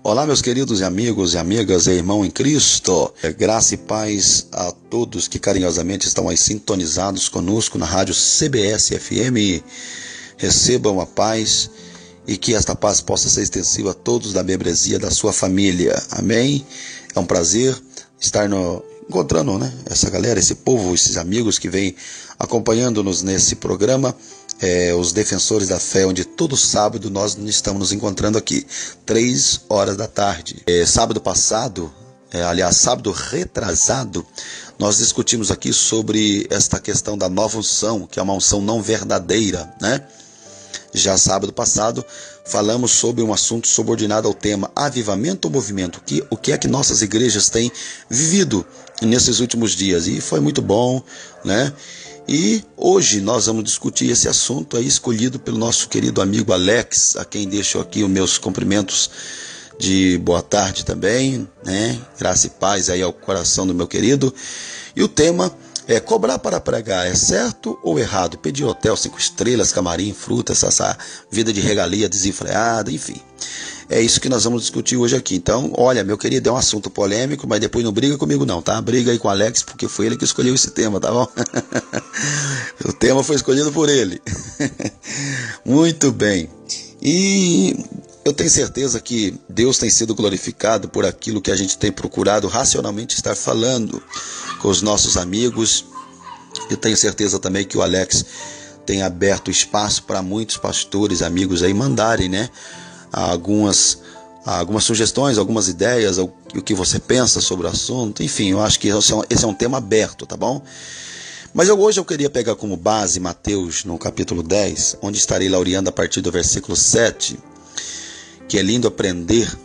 Olá, meus queridos amigos e amigas e irmão em Cristo. Graça e paz a todos que carinhosamente estão aí sintonizados conosco na rádio CBS FM. Recebam a paz e que esta paz possa ser extensiva a todos da membresia da sua família. Amém? É um prazer estar encontrando, essa galera, esse povo, esses amigos que vêm acompanhando-nos nesse programa. Os defensores da fé, onde todo sábado nós estamos nos encontrando aqui, 3 horas da tarde. Sábado passado, sábado retrasado, nós discutimos aqui sobre esta questão da nova unção, que é uma unção não verdadeira, Já sábado passado, falamos sobre um assunto subordinado ao tema avivamento ou movimento, o que é que nossas igrejas têm vivido nesses últimos dias, e foi muito bom, E hoje nós vamos discutir esse assunto aí escolhido pelo nosso querido amigo Alex, a quem deixo aqui os meus cumprimentos de boa tarde também, Graça e paz aí ao coração do meu querido. E o tema é: cobrar para pregar é certo ou errado? Pedir hotel 5 estrelas, camarim, frutas, essa vida de regalia desenfreada, enfim. É isso que nós vamos discutir hoje aqui. Então, olha, meu querido, é um assunto polêmico, mas depois não briga comigo não, tá? Briga aí com o Alex, porque foi ele que escolheu esse tema, tá bom? O tema foi escolhido por ele. Muito bem. E eu tenho certeza que Deus tem sido glorificado por aquilo que a gente tem procurado racionalmente estar falando com os nossos amigos. Eu tenho certeza também que o Alex tem aberto espaço para muitos pastores, amigos aí mandarem, algumas sugestões, algumas ideias, o que você pensa sobre o assunto. Enfim, eu acho que esse é um tema aberto, tá bom? Mas hoje eu queria pegar como base Mateus, no capítulo 10, onde estarei laureando a partir do versículo 7, que é lindo aprender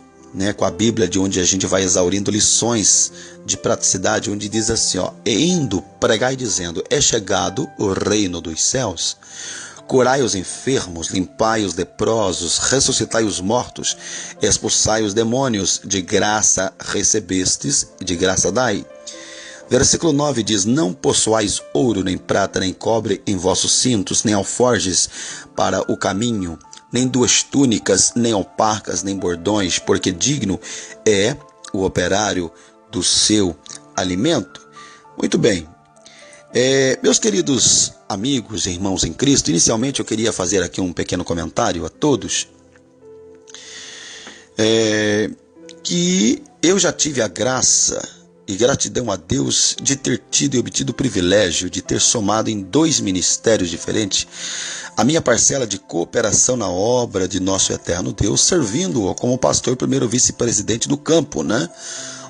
com a Bíblia, de onde a gente vai exaurindo lições de praticidade, onde diz assim, e indo, pregai dizendo, é chegado o reino dos céus. Curai os enfermos, limpai os leprosos, ressuscitai os mortos, expulsai os demônios, de graça recebestes, de graça dai. Versículo 9 diz, não possuais ouro, nem prata, nem cobre em vossos cintos, nem alforjes para o caminho, nem 2 túnicas, nem alparcas, nem bordões, porque digno é o operário do seu alimento. Muito bem. Meus queridos amigos e irmãos em Cristo, inicialmente eu queria fazer aqui um pequeno comentário a todos, que eu já tive a graça e gratidão a Deus de ter tido e obtido o privilégio de ter somado em 2 ministérios diferentes a minha parcela de cooperação na obra de nosso eterno Deus, servindo-o como pastor, primeiro vice-presidente do campo,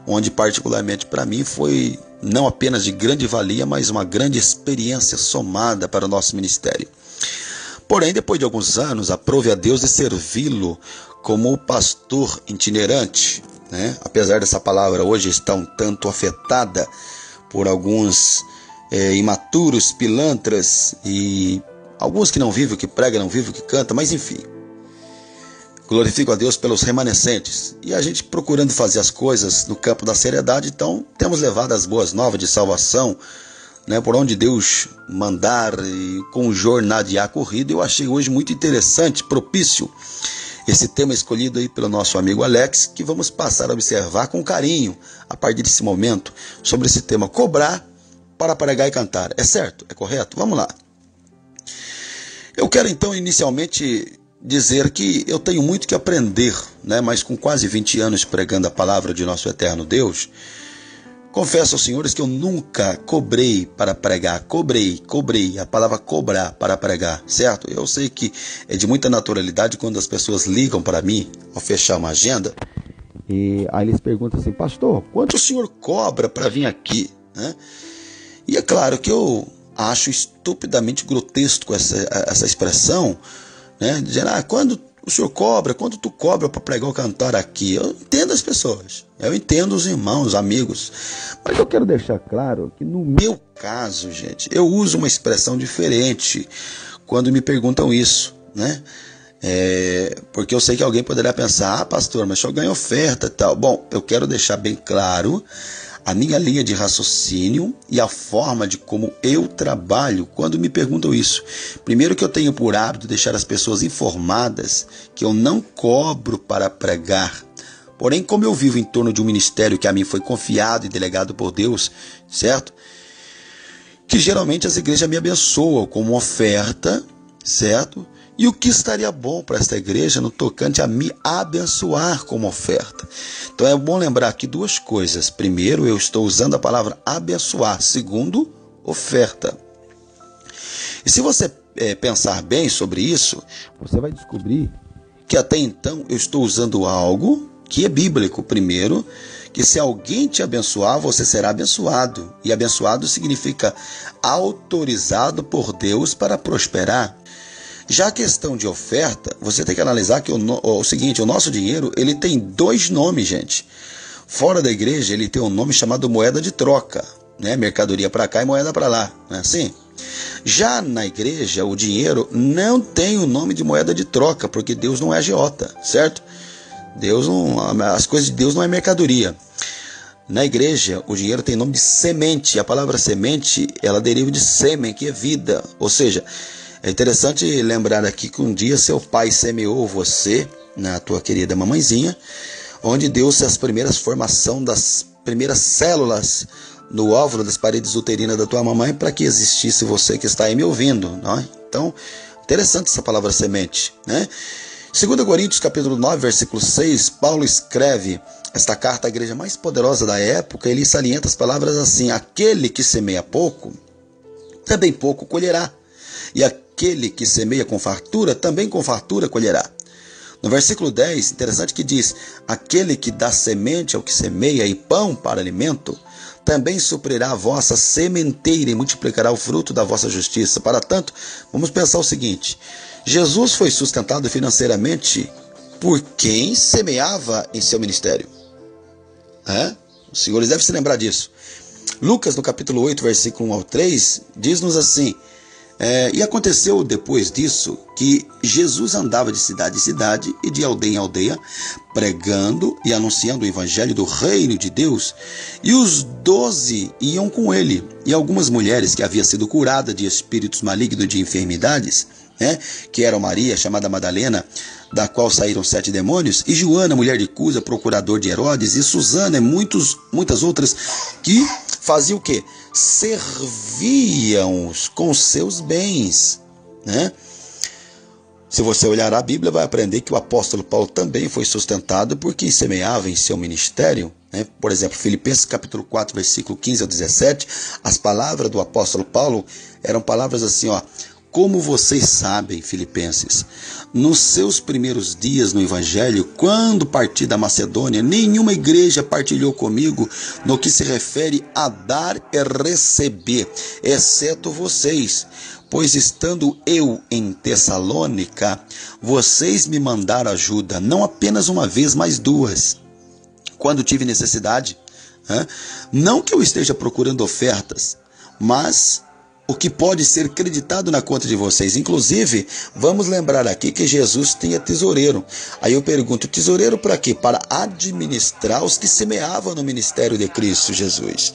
onde particularmente para mim foi não apenas de grande valia, mas uma grande experiência somada para o nosso ministério. Porém, depois de alguns anos, aprove a Deus de servi-lo como pastor itinerante, Apesar dessa palavra hoje estar um tanto afetada por alguns imaturos, pilantras e alguns que não vivem o que prega, não vivem o que canta, mas enfim. Glorifico a Deus pelos remanescentes. E a gente procurando fazer as coisas no campo da seriedade, então temos levado as boas novas de salvação, por onde Deus mandar e com jornadear corrido. Eu achei hoje muito interessante, propício, esse tema escolhido aí pelo nosso amigo Alex, que vamos passar a observar com carinho, a partir desse momento, sobre esse tema: cobrar para pregar e cantar. É certo? É correto? Vamos lá. Eu quero então inicialmente dizer que eu tenho muito que aprender, mas com quase 20 anos pregando a palavra de nosso eterno Deus, confesso aos senhores que eu nunca cobrei para pregar. Cobrei, a palavra cobrar para pregar, certo? Eu sei que é de muita naturalidade quando as pessoas ligam para mim ao fechar uma agenda, e aí eles perguntam assim: pastor, quanto o senhor cobra para vir aqui? E é claro que eu acho estupidamente grotesco essa expressão, dizer, quando o senhor cobra, quando tu cobra para pregar ou cantar aqui? Eu entendo as pessoas, eu entendo os irmãos, os amigos, mas eu quero deixar claro que no meu caso, gente, eu uso uma expressão diferente quando me perguntam isso, porque eu sei que alguém poderia pensar: pastor, mas o senhor ganha oferta e tal. Bom, eu quero deixar bem claro a minha linha de raciocínio e a forma de como eu trabalho quando me perguntam isso. Primeiro, que eu tenho por hábito deixar as pessoas informadas que eu não cobro para pregar, Porém, como eu vivo em torno de um ministério que a mim foi confiado e delegado por Deus, certo? Que geralmente as igrejas me abençoam com uma oferta, certo? E o que estaria bom para esta igreja no tocante a me abençoar como oferta? Então é bom lembrar aqui duas coisas. Primeiro, eu estou usando a palavra abençoar. Segundo, oferta. E se você pensar bem sobre isso, você vai descobrir que até então eu estou usando algo que é bíblico. Primeiro, que se alguém te abençoar, você será abençoado. E abençoado significa autorizado por Deus para prosperar. Já a questão de oferta, você tem que analisar que o seguinte, o nosso dinheiro, ele tem dois nomes, gente. Fora da igreja, ele tem um nome chamado moeda de troca, né? Mercadoria para cá e moeda para lá, não é assim? Já na igreja, o dinheiro não tem o nome de moeda de troca, porque Deus não é agiota, certo? As coisas de Deus não é mercadoria. Na igreja, o dinheiro tem nome de semente. A palavra semente, ela deriva de sêmen, que é vida. Ou seja, é interessante lembrar aqui que um dia seu pai semeou você, na tua querida mamãezinha, onde deu-se as primeiras formação das primeiras células no óvulo das paredes uterinas da tua mamãe para que existisse você que está aí me ouvindo, não é? Então, interessante essa palavra semente, né? 2 Coríntios capítulo 9, versículo 6, Paulo escreve esta carta à igreja mais poderosa da época. Ele salienta as palavras assim: aquele que semeia pouco, também pouco colherá. E aquele que semeia com fartura, também com fartura colherá. No versículo 10, interessante que diz: aquele que dá semente ao que semeia e pão para alimento, também suprirá a vossa sementeira e multiplicará o fruto da vossa justiça. Para tanto, vamos pensar o seguinte: Jesus foi sustentado financeiramente por quem semeava em seu ministério. Os senhores devem se lembrar disso. Lucas, no capítulo 8, versículo 1 ao 3, diz-nos assim: e aconteceu depois disso que Jesus andava de cidade em cidade e de aldeia em aldeia, pregando e anunciando o evangelho do reino de Deus. E os 12 iam com ele, e algumas mulheres que haviam sido curadas de espíritos malignos de enfermidades, que eram Maria, chamada Madalena, da qual saíram 7 demônios, e Joana, mulher de Cusa, procurador de Herodes, e Susana e muitas outras, que faziam o quê? Serviam-os com seus bens, né? Se você olhar a Bíblia, vai aprender que o apóstolo Paulo também foi sustentado por quem semeava em seu ministério, né? Por exemplo, Filipenses capítulo 4, versículo 15 ao 17, as palavras do apóstolo Paulo eram palavras assim, ó: como vocês sabem, filipenses, nos seus primeiros dias no Evangelho, quando parti da Macedônia, nenhuma igreja partilhou comigo no que se refere a dar e receber, exceto vocês. Pois estando eu em Tessalônica, vocês me mandaram ajuda, não apenas uma vez, mas 2, quando tive necessidade. Não que eu esteja procurando ofertas, mas o que pode ser creditado na conta de vocês. Inclusive, vamos lembrar aqui que Jesus tinha tesoureiro. Aí eu pergunto, tesoureiro para quê? Para administrar os que semeavam no ministério de Cristo Jesus.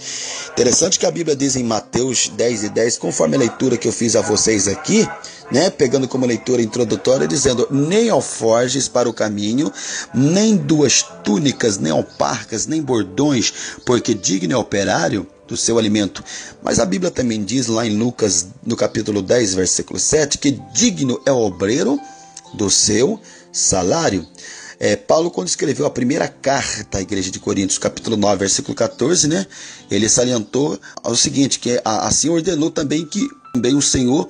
Interessante que a Bíblia diz em Mateus 10:10, conforme a leitura que eu fiz a vocês aqui, né, pegando como leitura introdutória, dizendo: nem alforjes para o caminho, nem 2 túnicas, nem alparcas, nem bordões, porque digno é o operário do seu alimento. Mas a Bíblia também diz lá em Lucas, no capítulo 10, versículo 7, que digno é o obreiro do seu salário. Paulo, quando escreveu a primeira carta à igreja de Coríntios, capítulo 9, versículo 14, né, ele salientou o seguinte, que assim ordenou também que também o Senhor,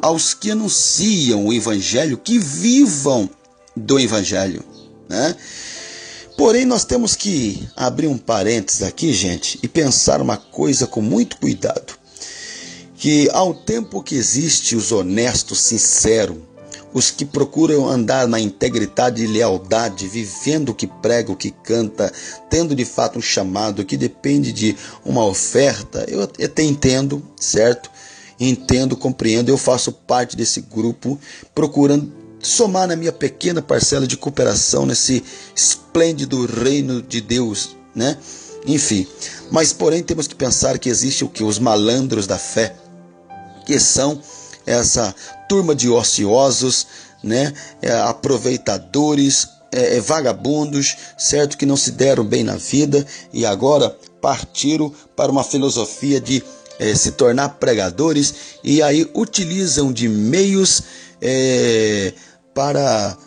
aos que anunciam o evangelho, que vivam do evangelho, né? Porém, nós temos que abrir um parênteses aqui, gente, e pensar uma coisa com muito cuidado. Que ao tempo que existe os honestos, sinceros, os que procuram andar na integridade e lealdade, vivendo o que prega, o que canta, tendo de fato um chamado que depende de uma oferta, eu até entendo, certo? Entendo, compreendo, eu faço parte desse grupo, procurando somar na minha pequena parcela de cooperação nesse esplêndido reino de Deus, né? Enfim, mas porém temos que pensar que existe o que? Os malandros da fé, que são essa turma de ociosos, né? Aproveitadores, vagabundos, certo? Que não se deram bem na vida e agora partiram para uma filosofia de se tornar pregadores e aí utilizam de meios para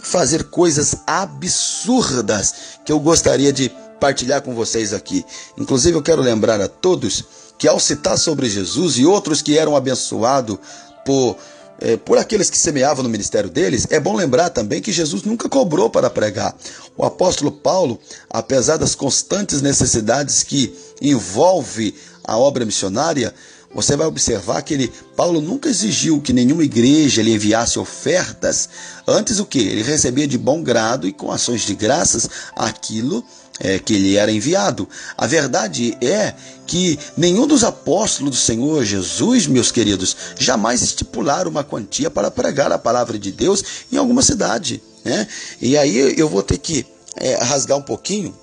fazer coisas absurdas que eu gostaria de partilhar com vocês aqui. Inclusive eu quero lembrar a todos que ao citar sobre Jesus e outros que eram abençoados por aqueles que semeavam no ministério deles, é bom lembrar também que Jesus nunca cobrou para pregar. O apóstolo Paulo, apesar das constantes necessidades que envolve a obra missionária, você vai observar que Paulo nunca exigiu que nenhuma igreja lhe enviasse ofertas. Antes o que? Ele recebia de bom grado e com ações de graças aquilo que lhe era enviado. A verdade é que nenhum dos apóstolos do Senhor Jesus, meus queridos, jamais estipularam uma quantia para pregar a palavra de Deus em alguma cidade, né? E aí eu vou ter que rasgar um pouquinho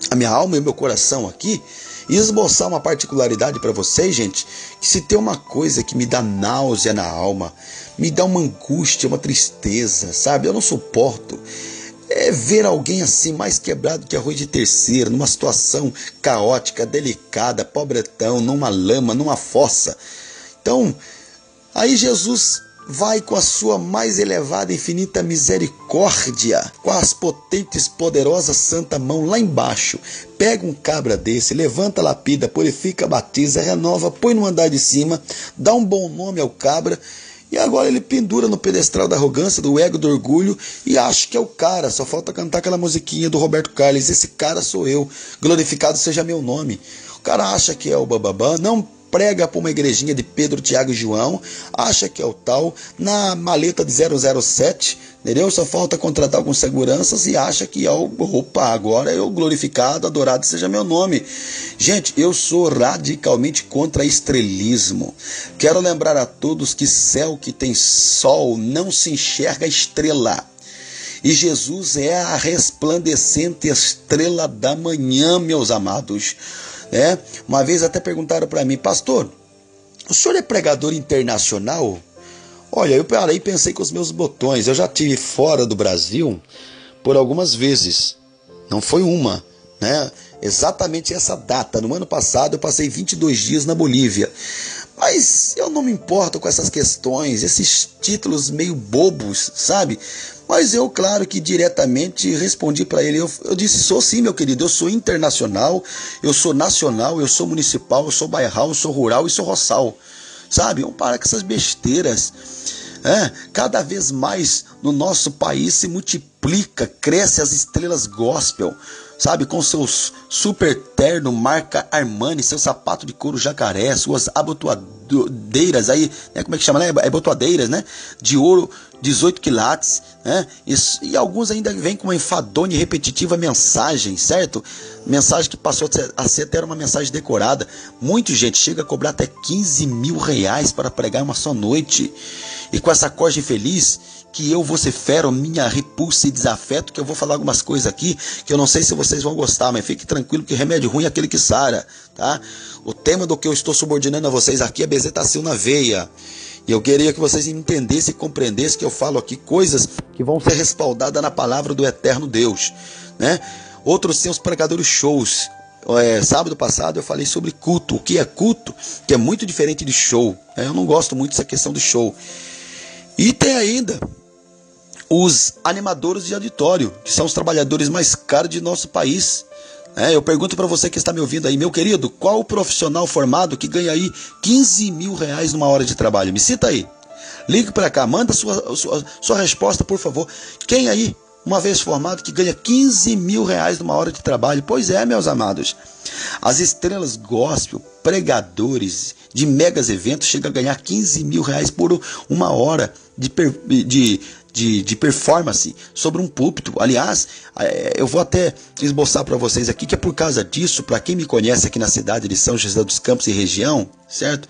a minha alma e o meu coração aqui e esboçar uma particularidade para vocês, gente, que se tem uma coisa que me dá náusea na alma, me dá uma angústia, uma tristeza, sabe? Eu não suporto ver alguém assim mais quebrado que arroz de terceira, numa situação caótica, delicada, pobretão, numa lama, numa fossa. Então, aí Jesus vai com a sua mais elevada e infinita misericórdia, com as potentes, poderosas santa mão lá embaixo, pega um cabra desse, levanta, lapida, purifica, batiza, renova, põe no andar de cima, dá um bom nome ao cabra, e agora ele pendura no pedestral da arrogância, do ego, do orgulho, e acha que é o cara. Só falta cantar aquela musiquinha do Roberto Carlos: esse cara sou eu, glorificado seja meu nome. O cara acha que é o bababã, não prega para uma igrejinha de Pedro, Tiago e João, acha que é o tal, na maleta de 007, entendeu? Só falta contratar alguns seguranças e acha que é o, opa, agora é o glorificado, adorado seja meu nome. Gente, eu sou radicalmente contra estrelismo. Quero lembrar a todos que céu que tem sol não se enxerga estrela. E Jesus é a resplandecente estrela da manhã, meus amados. Uma vez até perguntaram para mim: pastor, o senhor é pregador internacional? Olha, eu parei e pensei com os meus botões. Eu já estive fora do Brasil por algumas vezes, não foi uma, né? Exatamente essa data, no ano passado eu passei 22 dias na Bolívia. Mas eu não me importo com essas questões, esses títulos meio bobos, sabe? Mas eu, claro que diretamente respondi para ele, eu disse: sou sim, meu querido, eu sou internacional, eu sou nacional, eu sou municipal, eu sou bairral, eu sou rural e sou roçal, sabe? Vamos parar com essas besteiras. Cada vez mais no nosso país se multiplica, cresce as estrelas gospel, sabe, com seus super terno marca Armani, seu sapato de couro jacaré, suas abotoadeiras aí, como é que chama, né? Abotoadeiras, né? De ouro 18 quilates, né? E alguns ainda vêm com uma enfadonha e repetitiva mensagem, certo? Mensagem que passou a ser até uma mensagem decorada. Muita gente chega a cobrar até 15 mil reais para pregar uma só noite. E com essa corja infeliz, que eu vou ser fero, minha repulsa e desafeto, que eu vou falar algumas coisas aqui, que eu não sei se vocês vão gostar, mas fique tranquilo que remédio ruim é aquele que sara, tá? O tema do que eu estou subordinando a vocês aqui é bezetacil na veia. E eu queria que vocês entendessem e compreendessem que eu falo aqui coisas que vão ser respaldadas na palavra do eterno Deus, né? Outros são os pregadores shows. Sábado passado eu falei sobre culto. O que é culto? Que é muito diferente de show. Eu não gosto muito dessa questão de show. E tem ainda os animadores de auditório, que são os trabalhadores mais caros de nosso país. Eu pergunto para você que está me ouvindo aí, meu querido, qual o profissional formado que ganha aí 15 mil reais numa hora de trabalho? Me cita aí. Ligue para cá, manda sua resposta, por favor. Quem aí, uma vez formado, que ganha 15 mil reais numa hora de trabalho? Pois é, meus amados. As estrelas gospel, pregadores de megas eventos chegam a ganhar 15 mil reais por uma hora de performance sobre um púlpito. Aliás, eu vou até esboçar para vocês aqui que é por causa disso, para quem me conhece aqui na cidade de São José dos Campos e região, certo?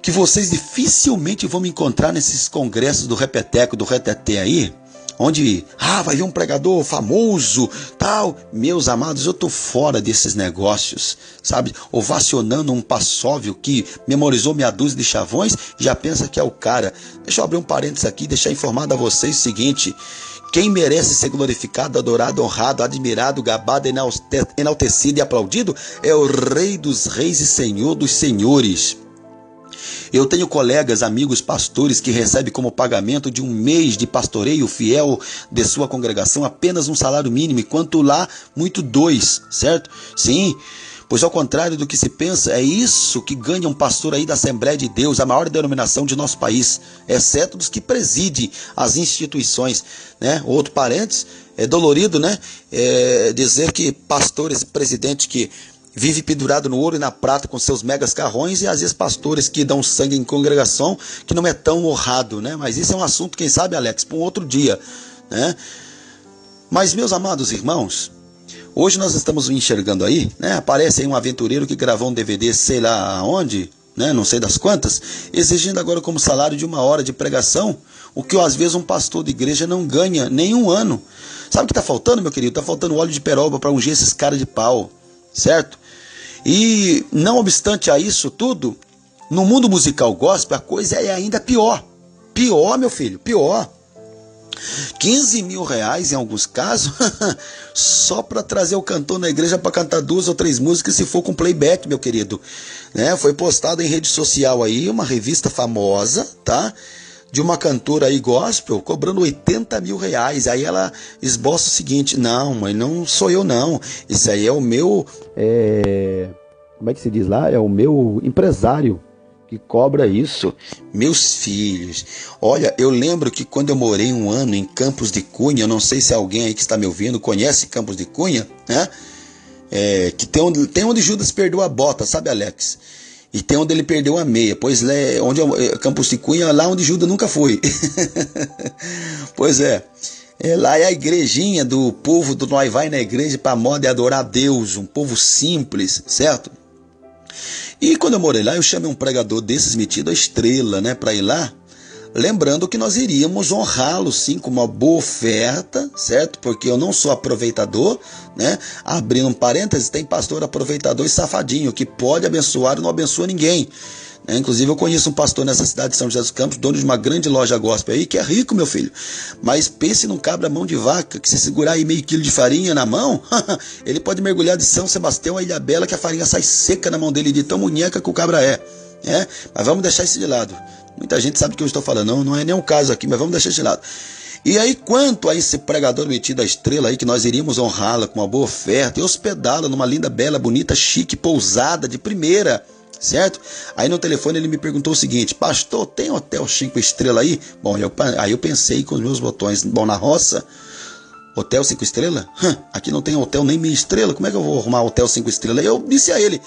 Que vocês dificilmente vão me encontrar nesses congressos do Repeteco, do Reteté aí, onde vai vir um pregador famoso, tal. Meus amados, eu tô fora desses negócios, sabe? Ovacionando um passóvio que memorizou meia dúzia de chavões e já pensa que é o cara. Deixa eu abrir um parênteses aqui, deixar informado a vocês o seguinte: quem merece ser glorificado, adorado, honrado, admirado, gabado, enaltecido e aplaudido é o Rei dos Reis e Senhor dos Senhores. Eu tenho colegas, amigos, pastores que recebem como pagamento de um mês de pastoreio fiel de sua congregação apenas um salário mínimo, enquanto lá muito 2, certo? Sim, pois ao contrário do que se pensa, é isso que ganha um pastor aí da Assembleia de Deus, a maior denominação de nosso país, exceto dos que presidem as instituições, né? Outro parênteses, é dolorido, né? Dizer que pastores e presidentes que vive pendurado no ouro e na prata com seus megas carrões, e às vezes pastores que dão sangue em congregação que não é tão honrado, né? Mas isso é um assunto, quem sabe, Alex, para um outro dia, né? Mas, meus amados irmãos, hoje nós estamos enxergando aí, né? Aparece aí um aventureiro que gravou um DVD, sei lá aonde, né? Não sei das quantas, exigindo agora como salário de 1 hora de pregação, o que às vezes um pastor de igreja não ganha nem 1 ano. Sabe o que está faltando, meu querido? Está faltando óleo de peroba para ungir esses caras de pau, certo? E não obstante a isso tudo, no mundo musical gospel a coisa é ainda pior. Pior, meu filho, pior. 15 mil reais em alguns casos, só para trazer o cantor na igreja para cantar 2 ou 3 músicas, se for com playback, meu querido. Né? Foi postado em rede social aí, uma revista famosa, tá? De uma cantora aí gospel, cobrando 80 mil reais. Aí ela esboça o seguinte: não, mas não sou eu não, isso aí é o meu, como é que se diz lá? É o meu empresário que cobra isso. Meus filhos, olha, eu lembro que quando eu morei 1 ano em Campos de Cunha, eu não sei se alguém aí que está me ouvindo conhece Campos de Cunha, né? Que tem onde Judas perdeu a bota, sabe, Alex? E tem onde ele perdeu a meia, pois Campos de Cunha, lá onde Judas nunca foi. Pois lá é a igrejinha do povo do nós vai na igreja para moda e adorar a Deus, um povo simples, certo? E quando eu morei lá, eu chamei um pregador desses metido a estrela, né, para ir lá, lembrando que nós iríamos honrá-lo sim com uma boa oferta, certo? Porque eu não sou aproveitador, né? Abrindo um parênteses, tem pastor aproveitador e safadinho que pode abençoar e não abençoa ninguém, né? Inclusive eu conheço um pastor nessa cidade de São José dos Campos, dono de uma grande loja gospel aí, que é rico, meu filho, mas pense num cabra mão de vaca, que se segurar aí meio quilo de farinha na mão, ele pode mergulhar de São Sebastião a Ilhabela, que a farinha sai seca na mão dele de tão munheca que o cabra é. Mas vamos deixar isso de lado. Muita gente sabe o que eu estou falando, não é nem um caso aqui, mas vamos deixar isso de lado. E aí, quanto a esse pregador metido a estrela aí, que nós iríamos honrá-la com uma boa oferta e hospedá-la numa linda, bela, bonita, chique, pousada de primeira, certo? Aí no telefone ele me perguntou o seguinte: pastor, tem hotel 5 estrelas aí? Bom, aí eu pensei com os meus botões, bom, na roça, hotel 5 estrelas? Aqui não tem hotel nem meia estrela, como é que eu vou arrumar hotel 5 estrelas? Eu disse a ele: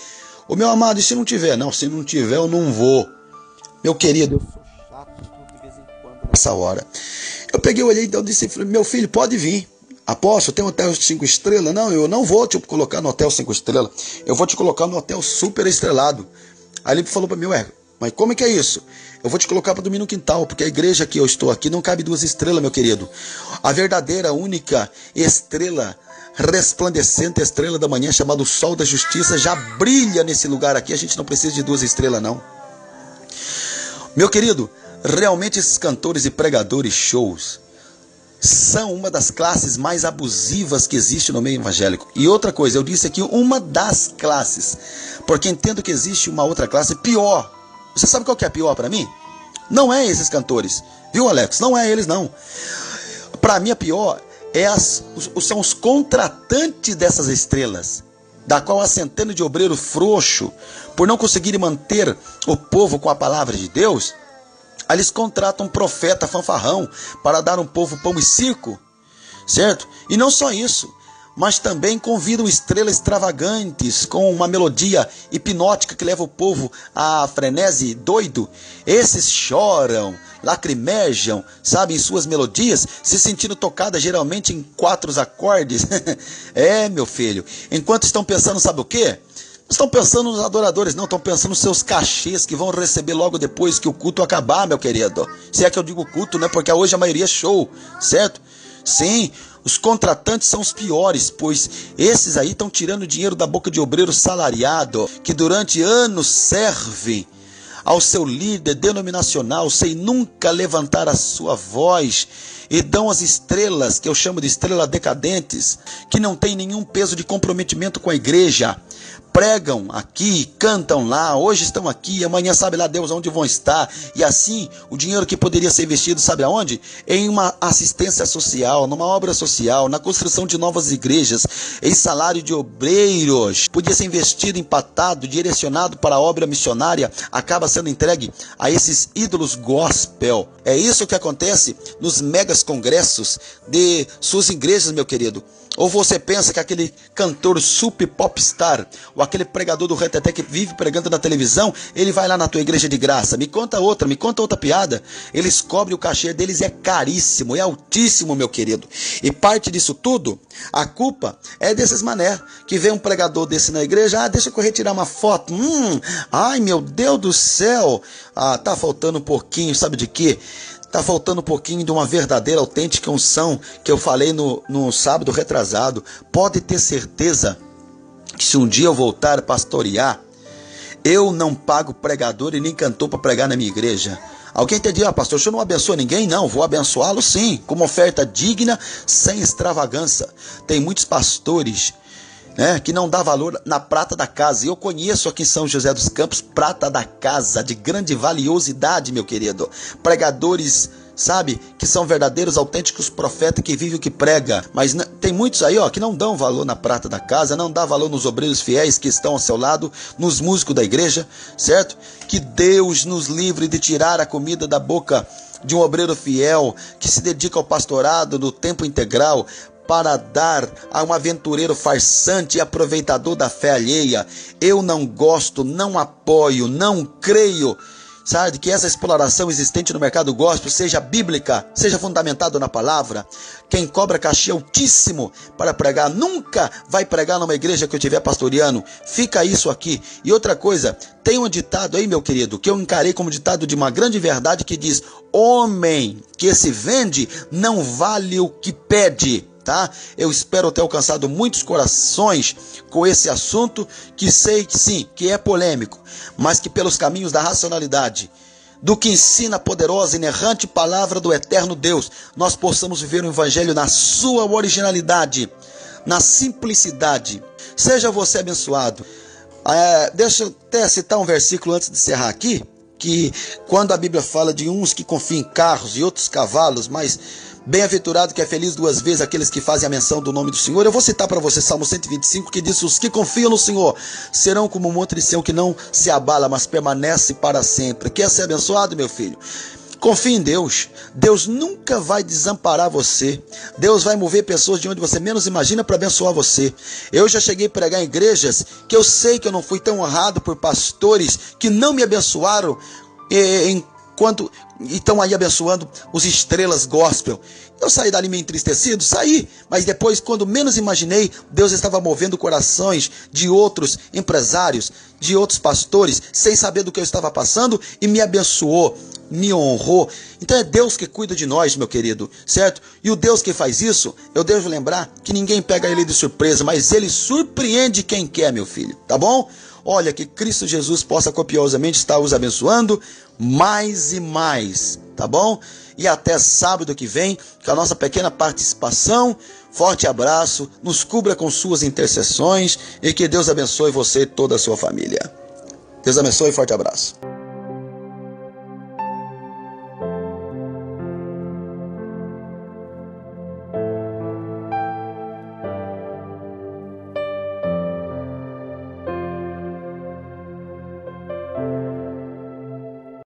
ô meu amado, e se não tiver? Não, se não tiver eu não vou. Meu querido, eu sou chato de vez em quando nessa hora. Eu peguei, olhei e disse: meu filho, pode vir. Aposto, tem um hotel 5 estrelas? Não, eu não vou te colocar no hotel 5 estrelas. Eu vou te colocar no hotel super estrelado. Aí ele falou para mim: mas como é que é isso? Eu vou te colocar para dormir no quintal, porque a igreja que eu estou aqui não cabe 2 estrelas, meu querido. A verdadeira, única estrela resplandecente, estrela da manhã, chamada o Sol da Justiça, já brilha nesse lugar aqui. A gente não precisa de 2 estrelas, não. Meu querido, realmente esses cantores e pregadores shows são uma das classes mais abusivas que existe no meio evangélico. E outra coisa, eu disse aqui uma das classes, porque entendo que existe uma outra classe pior. Você sabe qual que é a pior para mim? Não é esses cantores, viu, Alex? Não é eles, não. Para mim a pior são os contratantes dessas estrelas, da qual a centena de obreiros frouxo, por não conseguirem manter o povo com a palavra de Deus, eles contratam um profeta fanfarrão para dar um povo pão e circo, certo? E não só isso, mas também convidam estrelas extravagantes com uma melodia hipnótica que leva o povo a frenesi doido. Esses choram, lacrimejam, sabe, em suas melodias, se sentindo tocadas geralmente em 4 acordes. Meu filho, enquanto estão pensando, sabe o quê? Estão pensando nos adoradores, não, estão pensando nos seus cachês que vão receber logo depois que o culto acabar, meu querido. Se é que eu digo culto, né? Porque hoje a maioria é show, certo? Sim, os contratantes são os piores, pois esses aí estão tirando dinheiro da boca de obreiro salariado, que durante anos servem ao seu líder denominacional sem nunca levantar a sua voz e dão as estrelas, que eu chamo de estrelas decadentes, que não tem nenhum peso de comprometimento com a igreja. Pregam aqui, cantam lá, hoje estão aqui, amanhã sabe lá Deus onde vão estar. E assim, o dinheiro que poderia ser investido, sabe aonde? Em uma assistência social, numa obra social, na construção de novas igrejas, em salário de obreiros. Podia ser investido, empatado, direcionado para a obra missionária, acaba sendo entregue a esses ídolos gospel. É isso que acontece nos megas congressos de suas igrejas, meu querido. Ou você pensa que aquele cantor super popstar, ou aquele pregador do reteté que vive pregando na televisão, ele vai lá na tua igreja de graça? Me conta outra piada. Eles cobrem, o cachê deles é caríssimo, é altíssimo, meu querido. E parte disso tudo, a culpa é desses mané, que vê um pregador desse na igreja, deixa eu retirar uma foto, ai meu Deus do céu, tá faltando um pouquinho, sabe de quê? Está faltando um pouquinho de uma verdadeira, autêntica unção que eu falei no sábado retrasado. Pode ter certeza que se um dia eu voltar a pastorear, eu não pago pregador e nem cantor para pregar na minha igreja. Alguém entendia, pastor, o senhor não abençoa ninguém? Não, vou abençoá-lo sim, com uma oferta digna, sem extravagância. Tem muitos pastores que não dá valor na prata da casa. E eu conheço aqui em São José dos Campos prata da casa, de grande valiosidade, meu querido. Pregadores, sabe, que são verdadeiros, autênticos profetas que vivem o que prega. Mas tem muitos aí, que não dão valor na prata da casa, não dá valor nos obreiros fiéis que estão ao seu lado, nos músicos da igreja, certo? Que Deus nos livre de tirar a comida da boca de um obreiro fiel que se dedica ao pastorado no tempo integral, para dar a um aventureiro farsante e aproveitador da fé alheia. Eu não gosto, não apoio, não creio, sabe, que essa exploração existente no mercado gospel seja bíblica, seja fundamentado na palavra. Quem cobra cachê altíssimo para pregar, nunca vai pregar numa igreja que eu estiver pastoreando. Fica isso aqui. E outra coisa, tem um ditado aí, meu querido, que eu encarei como ditado de uma grande verdade, que diz: homem que se vende não vale o que pede. Tá? Eu espero ter alcançado muitos corações com esse assunto, que sei que sim, que é polêmico, mas que pelos caminhos da racionalidade, do que ensina a poderosa e inerrante palavra do eterno Deus, nós possamos viver o evangelho na sua originalidade, na simplicidade. Seja você abençoado. Deixa eu até citar um versículo antes de encerrar aqui, que quando a Bíblia fala de uns que confiam em carros e outros cavalos, mas bem-aventurado que é feliz duas vezes aqueles que fazem a menção do nome do Senhor. Eu vou citar para você Salmo 125, que diz: os que confiam no Senhor serão como um monte de Sião que não se abala, mas permanece para sempre. Quer ser abençoado, meu filho? Confie em Deus. Deus nunca vai desamparar você. Deus vai mover pessoas de onde você menos imagina para abençoar você. Eu já cheguei a pregar em igrejas que eu sei que eu não fui tão honrado por pastores que não me abençoaram enquanto estão aí abençoando os estrelas gospel. Eu saí dali meio entristecido, saí, mas depois, quando menos imaginei, Deus estava movendo corações de outros empresários, de outros pastores, sem saber do que eu estava passando, e me abençoou, me honrou. Então é Deus que cuida de nós, meu querido, certo? E o Deus que faz isso, eu devo lembrar que ninguém pega ele de surpresa, mas ele surpreende quem quer, meu filho, tá bom? Olha, que Cristo Jesus possa copiosamente estar os abençoando mais e mais, tá bom? E até sábado que vem, com a nossa pequena participação. Forte abraço, nos cubra com suas intercessões e que Deus abençoe você e toda a sua família. Deus abençoe e forte abraço.